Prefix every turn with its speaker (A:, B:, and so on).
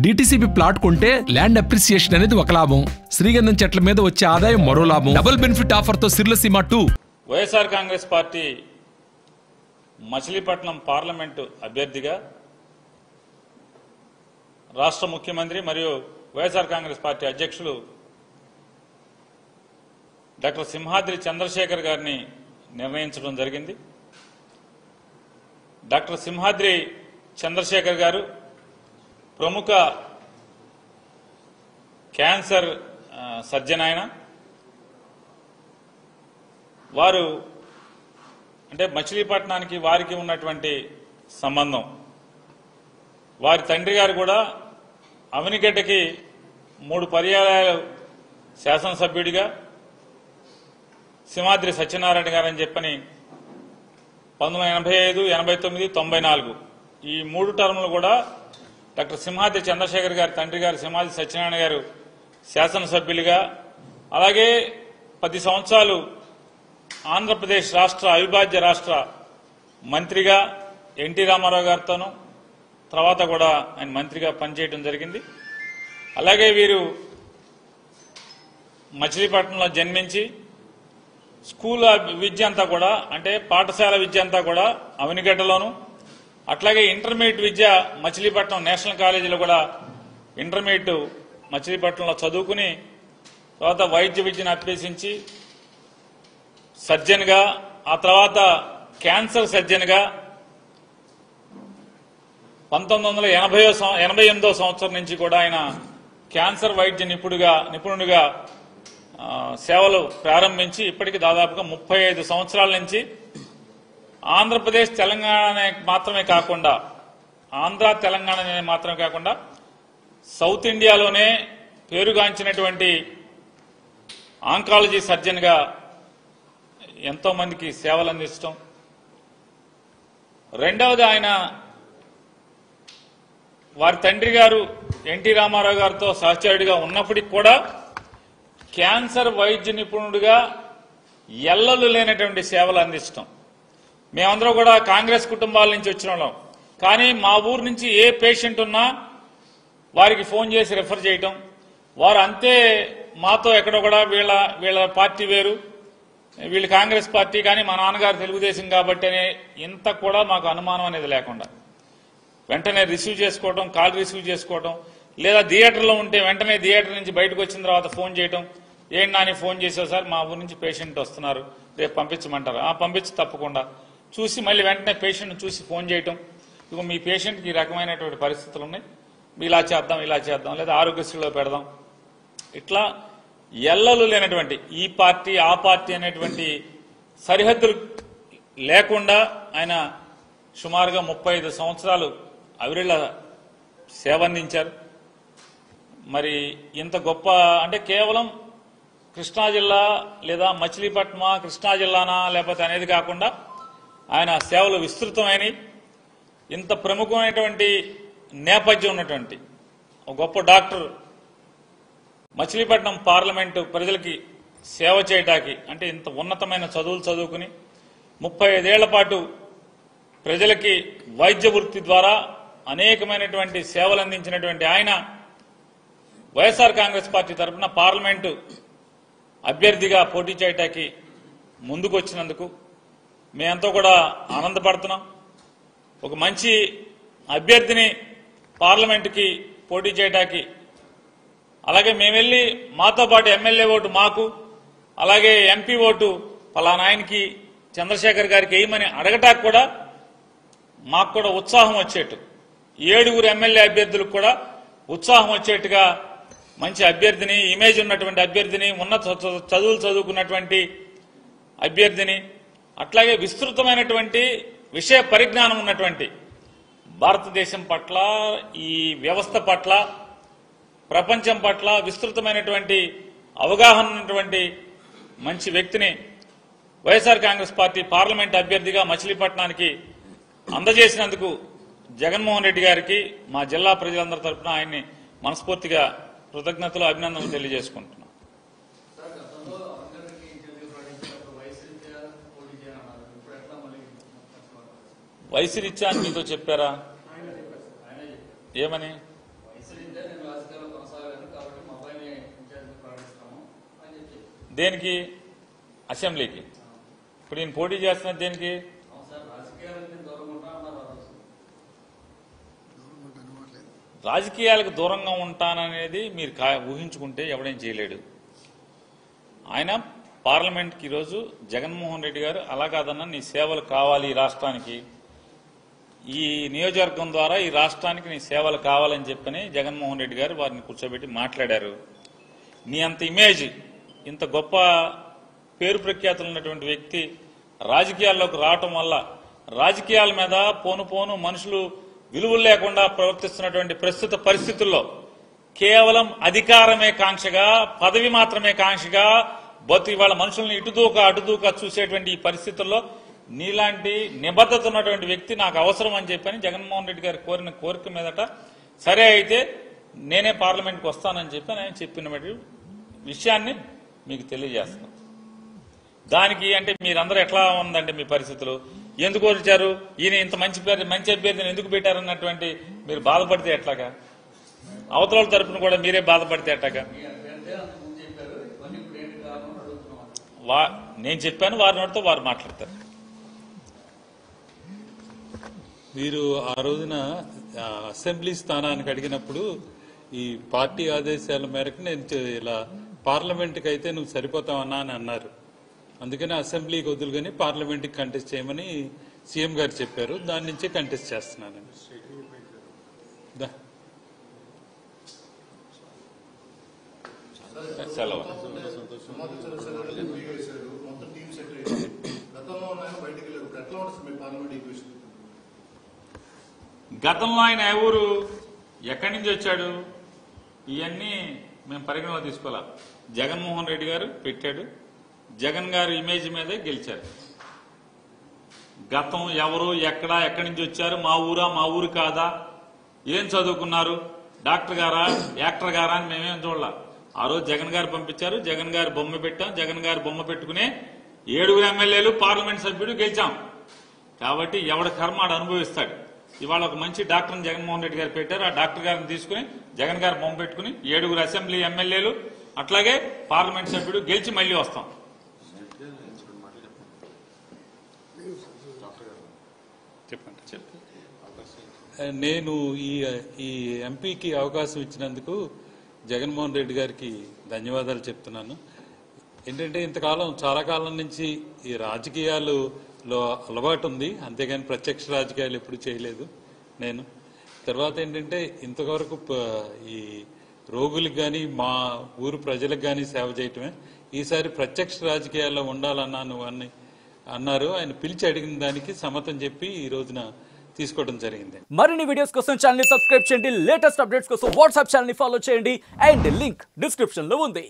A: DTCP plot కొంటే land appreciation అనేది ఒక లాభం, శ్రీగంధం చెట్ల మీద వచ్చే ఆదాయం మరో లాభం. డబుల్ బెనిఫిట్ ఆఫర్ తో సిర్లసీమ 2.
B: వైఎస్ఆర్ కాంగ్రెస్ పార్టీ మచిలీపట్నం పార్లమెంటు అభ్యర్థిగా రాష్ట్ర ముఖ్యమంత్రి మరియు వైఎస్ఆర్ కాంగ్రెస్ పార్టీ అధ్యక్షులు డాక్టర్ సింహాద్రి చంద్రశేఖర్ గారిని నిర్ణయించడం జరిగింది. డాక్టర్ సింహాద్రి చంద్రశేఖర్ గారు ప్రముఖ క్యాన్సర్ సర్జన్. ఆయన వారు అంటే మచిలీపట్నానికి వారికి ఉన్నటువంటి సంబంధం. వారి తండ్రి గారు కూడా అవనిగడ్డకి 3 పర్యాయాలు శాసనసభ్యుడిగా సింహాద్రి సత్యనారాయణ గారని చెప్పని 1985, 89, 94 ఈ 3 టర్ములు కూడా డాక్టర్ సింహాద్రి చంద్రశేఖర్ గారి తండ్రి గారు సింహాద్రి సత్యనారాయణ గారు శాసనసభ్యులుగా, అలాగే 10 సంవత్సరాలు ఆంధ్రప్రదేశ్ రాష్ట్ర అవిభాజ్య రాష్ట్ర మంత్రిగా ఎన్టీ రామారావు గారితోనూ తర్వాత కూడా ఆయన మంత్రిగా పనిచేయడం జరిగింది. అలాగే వీరు మచిలీపట్నంలో జన్మించి స్కూల్ విద్య అంతా కూడా అంటే పాఠశాల విద్య అంతా కూడా అవనిగడ్డలోను, అట్లాగే ఇంటర్మీడియట్ విద్య మచిలీపట్నం నేషనల్ కాలేజీలో కూడా ఇంటర్మీడియట్ మచిలీపట్నంలో చదువుకుని తర్వాత వైద్య విద్యను అభ్యసించి సర్జన్గా, ఆ తర్వాత క్యాన్సర్ సర్జన్గా 1988 సంవత్సరం నుంచి కూడా ఆయన క్యాన్సర్ వైద్య నిపుణుడిగా సేవలు ప్రారంభించి ఇప్పటికి దాదాపుగా 35 సంవత్సరాల నుంచి ఆంధ్రప్రదేశ్ తెలంగాణ మాత్రమే కాకుండా సౌత్ ఇండియాలోనే పేరుగాంచినటువంటి ఆంకాలజీ సర్జన్గా ఎంతో మందికి సేవలు అందించడం. రెండవది ఆయన వారి తండ్రి గారు ఎన్టీ రామారావు గారితో సహచరుడిగా ఉన్నప్పటికీ కూడా క్యాన్సర్ వైద్య నిపుణుడిగా ఎల్లలు లేనటువంటి సేవలు అందించడం. మేమందరం కూడా కాంగ్రెస్ కుటుంబాల నుంచి వచ్చిన వాళ్ళం, కానీ మా ఊరు నుంచి ఏ పేషెంట్ ఉన్నా వారికి ఫోన్ చేసి రెఫర్ చేయటం. వారు అంతే మాతో ఎక్కడో కూడా వీళ్ళ పార్టీ వేరు, వీళ్ళు కాంగ్రెస్ పార్టీ, కానీ మా నాన్నగారు తెలుగుదేశం కాబట్టి అనే ఇంత కూడా మాకు అనుమానం అనేది లేకుండా వెంటనే రిసీవ్ చేసుకోవడం, కాల్ రిసీవ్ చేసుకోవడం, లేదా థియేటర్లో ఉంటే వెంటనే థియేటర్ నుంచి బయటకు వచ్చిన తర్వాత ఫోన్ చేయడం. ఏంటి నాని ఫోన్ చేసావు సార్, మా ఊరి నుంచి పేషెంట్ వస్తున్నారు, రేపు పంపించమంటారు. పంపించి తప్పకుండా చూసి మళ్ళీ వెంటనే పేషెంట్ చూసి ఫోన్ చేయటం. ఇక మీ పేషెంట్కి ఈ రకమైనటువంటి పరిస్థితులు ఉన్నాయి, ఇలా చేద్దాం, లేదా ఆరోగ్యశ్రీలో పెడదాం. ఇట్లా ఎల్లలు లేనటువంటి ఈ పార్టీ ఆ పార్టీ అనేటువంటి సరిహద్దులు లేకుండా ఆయన సుమారుగా 35 సంవత్సరాలు అవిరిళ్ళ సేవ అందించారు. మరి ఇంత గొప్ప అంటే కేవలం కృష్ణా జిల్లా లేదా మచిలీపట్నం కృష్ణా జిల్లానా లేకపోతే అనేది కాకుండా ఆయన సేవలు విస్తృతమైనవి. ఇంత ప్రముఖమైనటువంటి నేపథ్యం ఉన్నటువంటి ఒక గొప్ప డాక్టర్ మచిలీపట్నం పార్లమెంటు ప్రజలకి సేవ చేయటానికి అంటే ఇంత ఉన్నతమైన చదువులు చదువుకుని 35 ఏళ్ల పాటు ప్రజలకి వైద్య వృత్తి ద్వారా అనేకమైనటువంటి సేవలు అందించినటువంటి ఆయన వైఎస్ఆర్ కాంగ్రెస్ పార్టీ తరఫున పార్లమెంటు అభ్యర్థిగా పోటీ చేయటానికి ముందుకు వచ్చినందుకు మేమంతా కూడా ఆనందపడుతున్నాం. ఒక మంచి అభ్యర్థిని పార్లమెంటుకి పోటీ చేయడానికి, అలాగే మేము వెళ్ళి మాతో పాటు ఎమ్మెల్యే ఓటు మాకు, అలాగే ఎంపీ ఓటు పలానా ఆయనకి చంద్రశేఖర్ గారికి వేయమని అడగటానికి కూడా మాకు కూడా ఉత్సాహం వచ్చేట్టు, 7 ఎమ్మెల్యే అభ్యర్థులకు కూడా ఉత్సాహం వచ్చేట్టుగా మంచి అభ్యర్థిని, ఇమేజ్ ఉన్నటువంటి అభ్యర్థిని, ఉన్నత చదువులు చదువుకున్నటువంటి అభ్యర్థిని, అట్లాగే విస్తృతమైనటువంటి విషయ పరిజ్ఞానం ఉన్నటువంటి భారతదేశం పట్ల, ఈ వ్యవస్థ పట్ల, ప్రపంచం పట్ల విస్తృతమైనటువంటి అవగాహన ఉన్నటువంటి మంచి వ్యక్తిని వైఎస్ఆర్ కాంగ్రెస్ పార్టీ పార్లమెంట్ అభ్యర్థిగా మచిలీపట్నానికి అందజేసినందుకు జగన్మోహన్ రెడ్డి గారికి మా జిల్లా ప్రజలందరి తరఫున ఆయన్ని మనస్ఫూర్తిగా కృతజ్ఞతలు, అభినందనలు తెలియజేసుకుంటున్నాం. వయసు రీత్యా మీతో చెప్పారా? ఏమని? దేనికి? అసెంబ్లీకి. ఇప్పుడు ఈయన పోటీ చేస్తున్నది దేనికి? రాజకీయాలకు దూరంగా ఉంటాననేది మీరు ఊహించుకుంటే ఎవడేం చేయలేడు. ఆయన పార్లమెంట్కి ఈరోజు జగన్మోహన్ రెడ్డి గారు అలా కాదన్నా నీ సేవలు కావాలి ఈ రాష్ట్రానికి, ఈ నియోజకవర్గం ద్వారా ఈ రాష్ట్రానికి నీ సేవలు కావాలని చెప్పని జగన్మోహన్ రెడ్డి గారు వారిని కూర్చోబెట్టి మాట్లాడారు. నీ అంత ఇమేజ్, ఇంత గొప్ప పేరు ప్రఖ్యాతులు ఉన్నటువంటి వ్యక్తి రాజకీయాల్లోకి రావటం వల్ల రాజకీయాల మీద పోను పోను మనుషులు విలువలు లేకుండా ప్రవర్తిస్తున్నటువంటి ప్రస్తుత పరిస్థితుల్లో కేవలం అధికారమే కాంక్షగా, పదవి మాత్రమే కాంక్షగా వాళ్ళ మనుషుల్ని అటుదూక చూసేటువంటి ఈ పరిస్థితుల్లో నీలాంటి నిబద్ధత ఉన్నటువంటి వ్యక్తి నాకు అవసరం అని చెప్పని జగన్మోహన్ రెడ్డి గారు కోరిన కోరిక మీదట సరే అయితే నేనే పార్లమెంట్కి వస్తానని చెప్పి ఆయన చెప్పిన విషయాన్ని మీకు తెలియజేస్తాను. దానికి అంటే మీరందరూ ఎట్లా ఉందంటే మీ పరిస్థితులు ఎందుకు వచ్చారు, ఈయన ఇంత మంచి అభ్యర్థిని ఎందుకు పెట్టారన్నటువంటి మీరు బాధపడితే ఎట్లాగా, అవతల తరపున కూడా మీరే బాధపడితే ఎట్లాగా? నేను చెప్పాను, వారి నోటితో వారు మాట్లాడతారు.
C: మీరు ఆ రోజున అసెంబ్లీ స్థానానికి అడిగినప్పుడు ఈ పార్టీ ఆదేశాల మేరకు నేను ఇలా పార్లమెంట్కి అయితే నువ్వు సరిపోతావన్నా అని అన్నారు. అందుకని అసెంబ్లీకి వదులుగాని పార్లమెంట్కి కంటెస్ట్ చేయమని సీఎం గారు చెప్పారు. దాని నుంచే కంటెస్ట్ చేస్తున్నాను.
B: గతంలో ఆయన ఎవరు, ఎక్కడి నుంచి వచ్చాడు, ఇవన్నీ మేము పరిగణలో తీసుకోవాలా. జగన్మోహన్ రెడ్డి గారు పెట్టాడు, జగన్ గారు ఇమేజ్ మీదే గెలిచారు. గతం ఎవరు, ఎక్కడి నుంచి వచ్చారు, మా ఊరు కాదా, ఏం చదువుకున్నారు, డాక్టర్ గారా, యాక్టర్ గారా అని మేమేం చూడాల. ఆ రోజు జగన్ గారు పంపించారు, జగన్ గారు బొమ్మ పెట్టాం, జగన్ గారు బొమ్మ పెట్టుకునే 7 ఎమ్మెల్యేలు పార్లమెంట్ సభ్యుడు గెలిచాం. కాబట్టి ఎవడి కర్మ ఆడు అనుభవిస్తాడు. ఇవాళ ఒక మంచి డాక్టర్ని జగన్మోహన్ రెడ్డి గారు పెట్టారు, ఆ డాక్టర్ గారిని తీసుకుని జగన్ గారు బొమ్మ పెట్టుకుని 7 అసెంబ్లీ ఎమ్మెల్యేలు అట్లాగే పార్లమెంట్ సభ్యుడు గెలిచి మళ్లీ వస్తాం.
C: నేను ఈ ఎంపీకి అవకాశం ఇచ్చినందుకు జగన్మోహన్ రెడ్డి గారికి ధన్యవాదాలు చెప్తున్నాను. ఏంటంటే ఇంతకాలం చాలా కాలం నుంచి ఈ రాజకీయాలలో అలవాటు ఉంది, అంతేగాని ప్రత్యక్ష రాజకీయాలు ఎప్పుడు చేయలేదు నేను. తర్వాత ఏంటంటే ఇంతవరకు ఈ రోగులకు కానీ మా ఊరు ప్రజలకు కానీ సేవ చేయటమే. ఈసారి ప్రత్యక్ష రాజకీయాల్లో ఉండాలన్నాను అని అన్నారు. ఆయన పిలిచి అడిగిన దానికి సమ్మతం చెప్పి ఈ రోజున తీసుకోవడం జరిగింది.
D: మరిన్ని వీడియోస్ కోసం ఛానల్ ని సబ్స్క్రైబ్ చేయండి, లేటెస్ట్ అప్డేట్స్ కోసం వాట్సాప్ ఛానల్ ని ఫాలో చేయండి అండ్ లింక్ డిస్క్రిప్షన్ లో ఉంది.